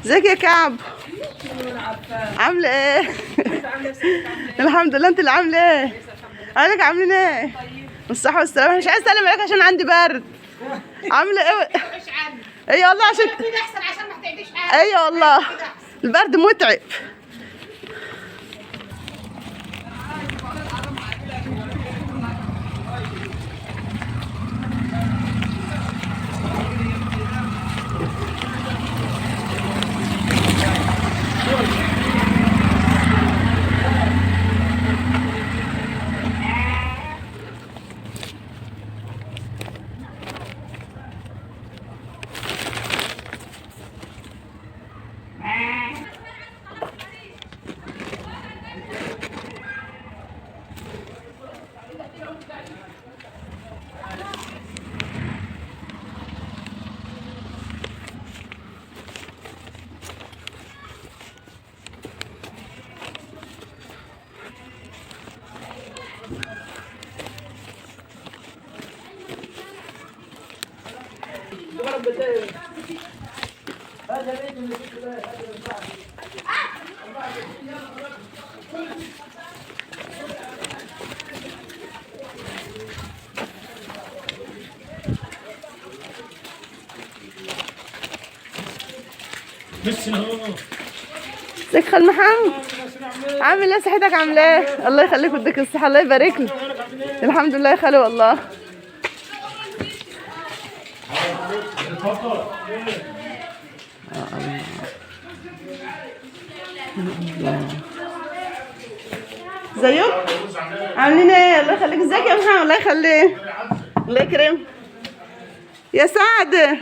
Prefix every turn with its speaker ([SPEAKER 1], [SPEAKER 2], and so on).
[SPEAKER 1] ازيك يا كعب؟ عامله ايه؟ الحمد لله. انت اللي عامله ايه؟ عليك عاملين ايه؟ بالصحه والسلامه. مش عايز اسلم عليك عشان عندي برد. عامله ايه؟ اي والله عشان
[SPEAKER 2] ما تعديش حاجه.
[SPEAKER 1] اي والله البرد متعب. ازيك خال محمد؟ عامل ايه؟ صحتك عامله ايه؟ الله يخليك ويديك الصحه. الله يبارك لك. الحمد لله يا خالي والله. ازيك؟ عاملين ايه؟ الله يخليك. ازيك يا محمد؟ الله يخليك. الله يكرمك يا سعد.